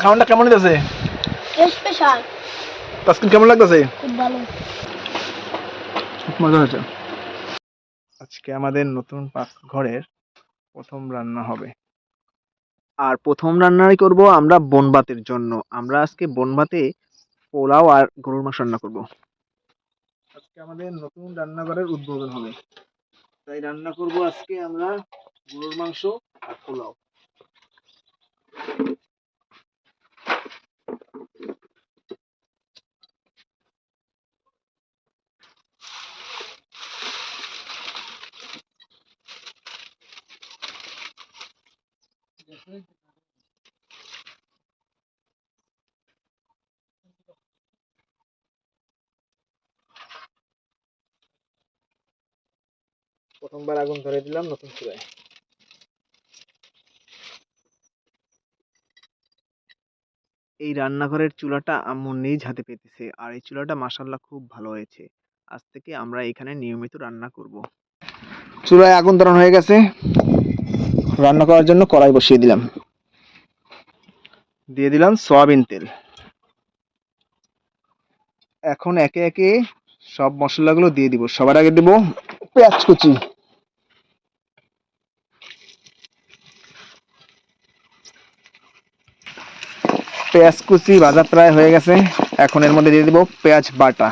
খাওয়ানটা কেমন হইতেছে? স্পেশাল। তাসকিন কেমন লাগতেছে? খুব ভালো। খুব মজা হয়েছে। আজকে আমাদের নতুন পাকঘরের প্রথম রান্না হবে। আর প্রথম রান্নাই করব আমরা বনভাতের জন্য। আমরা আজকে বনভাতে পোলাও আর গরুর মাংস রান্না করব। আজকে আমাদের নতুন রান্নাঘরের উদ্বোধন হবে। তাই রান্না করব আজকে আমরা গরুর মাংস আর পোলাও। প্রথমবার আগুন ধরে দিলাম নতুন চুলায়। এই রান্নাঘরের চুলাটা আম্মু নিজ হাতে পেতেছে আর এই চুলাটা মাশাআল্লাহ খুব ভালো হয়েছে। আজ থেকে আমরা এখানে নিয়মিত রান্না করব। চুলায় আগুন ধরানো হয়ে গেছে। রান্না করার জন্য কড়াই বসিয়ে দিলাম। দিয়ে দিলাম সয়াবিন তেল। এখন একে একে সব মশলাগুলো দিয়ে দিব। সবার আগে দেব পেঁয়াজ কুচি। পেঁয়াজ কুচি ভাজা প্রায় হয়ে গেছে। এখন এর মধ্যে দিয়ে দিব পেঁয়াজ বাটা।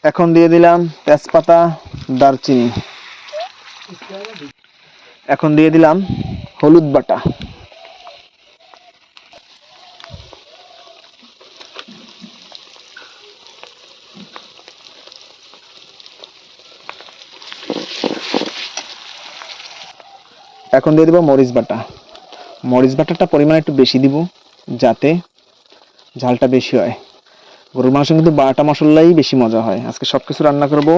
এখন দিয়ে দিলাম তেজপাতা, দারচিনি। এখন দিয়ে দিলাম হলুদ বাটা। এখন দিয়ে দিব মরিচ বাটা। মরিচ বাটাটা পরিমাণ একটু বেশি দিব যাতে ঝালটা বেশি হয়। গরুর মাংস কিন্তু বাটা মশলাই বেশি মজা হয়। আজকে সবকিছু রান্না করব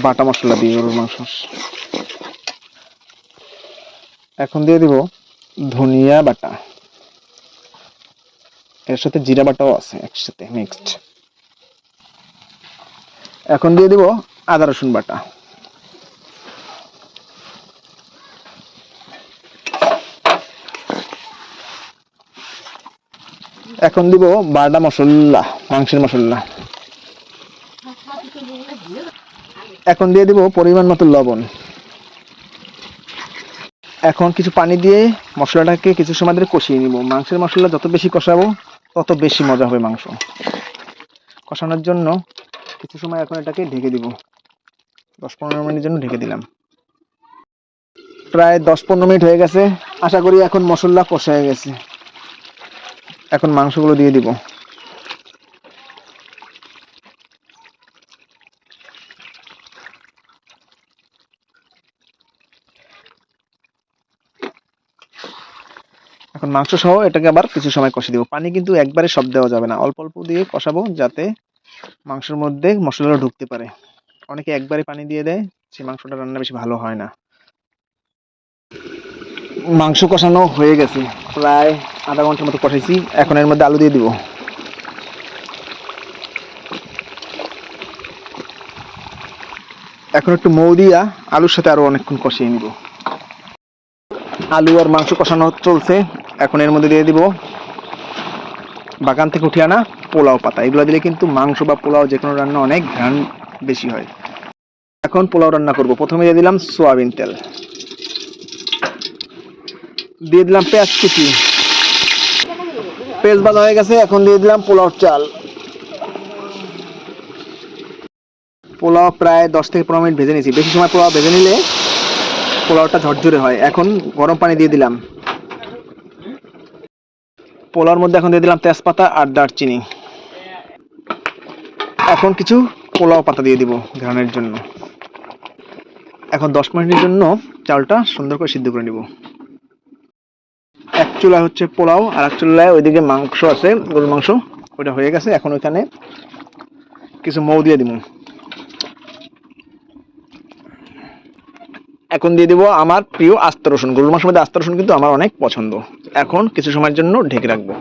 বাটা মশলা দিয়ে গরুর মাংস। এখন দিয়ে দিব ধনিয়া বাটা। এর সাথে জিরা বাটাও আছে একসাথে মিক্সড। এখন দিয়ে দিব আদা রসুন বাটা। এখন দিব বাটা মশলা, মাংসের মশলা। এখন দিয়ে দিব পরিমাণ মতো লবণ। এখন কিছু পানি দিয়ে মশলাটাকে কিছু সময় ধরে কষিয়ে নিব। মাংসের মশলা যত বেশি কষাবো তত বেশি মজা হবে মাংস। কষানোর জন্য কিছু সময় এখন এটাকে ঢেকে দিব। 10-15 মিনিটের জন্য ঢেকে দিলাম। প্রায় 10-15 মিনিট হয়ে গেছে। আশা করি এখন মশলা কষা হয়ে গেছে। এখন মাংসগুলো দিয়ে দিব। এখন মাংস সহ এটাকে আবার কিছু সময় কষিয়ে দিব। পানি কিন্তু একবারে সব দেওয়া যাবে না, অল্প অল্প দিয়ে কষাবো যাতে মাংসের মধ্যে মশলাটা ঢুকতে পারে। অনেকে একবারে পানি দিয়ে দেয়, সেই মাংসটা রান্না বেশি ভালো হয় না। মাংস কষানো হয়ে গেছে, প্রায় আধা ঘন্টার মতো কষাইছি। এখন এর মধ্যে আলু দিয়ে দিব। এখন একটু মৌ দিয়া আলুর সাথে আরো অনেকক্ষণ কষিয়ে নিব। আলু আর মাংস কষানো চলছে। এখন এর মধ্যে দিয়ে দিব বাগান থেকে উঠে আনা পোলাও পাতা। এগুলো দিলে কিন্তু মাংস বা পোলাও যে কোনো রান্না অনেক ঘ্রাণ বেশি হয়। এখন পোলাও রান্না করব। প্রথমে দিয়ে দিলাম সয়াবিন তেল, দিয়ে দিলাম পেঁয়াজ কুচি। পেঁয়াজ ভাজা হয়ে গেছে। এখন দিয়ে দিলাম পোলাও চাল। পোলাও প্রায় 10-15 মিনিট ভেজে নিয়েছি। বেশি সময় পোলাও ভেজে নিলে পোলাওটা ঝরঝরে হয়। এখন গরম পানি দিয়ে দিলাম। পোলাওর মধ্যে এখন দিয়ে দিলাম তেজপাতা আর দারচিনি। এখন কিছু পোলাও পাতা দিয়ে দিব ঘ্রাণের জন্য। এখন 10 মিনিটের জন্য চালটা সুন্দর করে সিদ্ধ করে নিব। এক চুলায় হচ্ছে পোলাও আর এক চুলায় ওইদিকে মাংস আছে, গরুর মাংস, ওইটা হয়ে গেছে। এখন ওইখানে কিছু মৌ দিয়ে দিব। এখন দিয়ে দিব আমার প্রিয় আস্ত রসুন। গরুর মাংসের মধ্যে আস্ত রসুন কিন্তু আমার অনেক পছন্দ। এখন কিছু সময়ের জন্য ঢেকে রাখবো।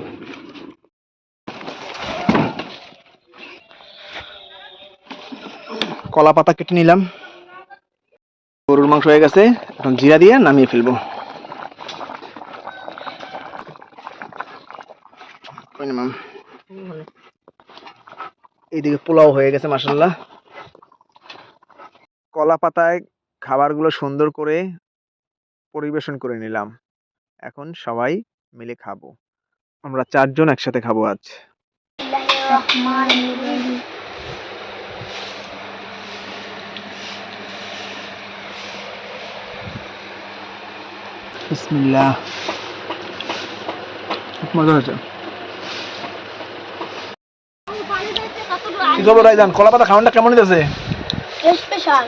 কলা পাতা কেটে নিলাম। গরুর মাংস হয়ে গেছে, এখন জিরা দিয়ে নামিয়ে ফেলবো। এইদিকে পোলাও হয়ে গেছে মাশাআল্লাহ। কলা পাতায় খাবারগুলো সুন্দর করে পরিবেশন করে নিলাম। এখন সবাই মিলে খাবো। আমরা ৪ জন একসাথে খাবো আজ। বিসমিল্লাহ। খুব মজা হয়েছে। কি খবর রাইজান, কলা পাতা খাওয়ানটা কেমন হইতেছে? স্পেশাল।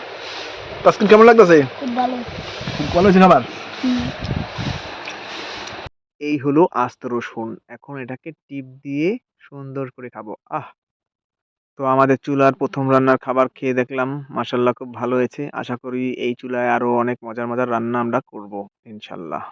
তাসকিন কেমন লাগতেছে? খুব ভালো। খুব ভালো হয়েছে খাবার। এই হলো আস্ত রসুন। এখন এটাকে টিপ দিয়ে সুন্দর করে খাবো। তো আমাদের চুলার প্রথম রান্নার খাবার খেয়ে দেখলাম মাশাআল্লাহ খুব ভালো হয়েছে। আশা করি এই চুলায় আরো অনেক মজার মজার রান্না আমরা করব ইনশাআল্লাহ।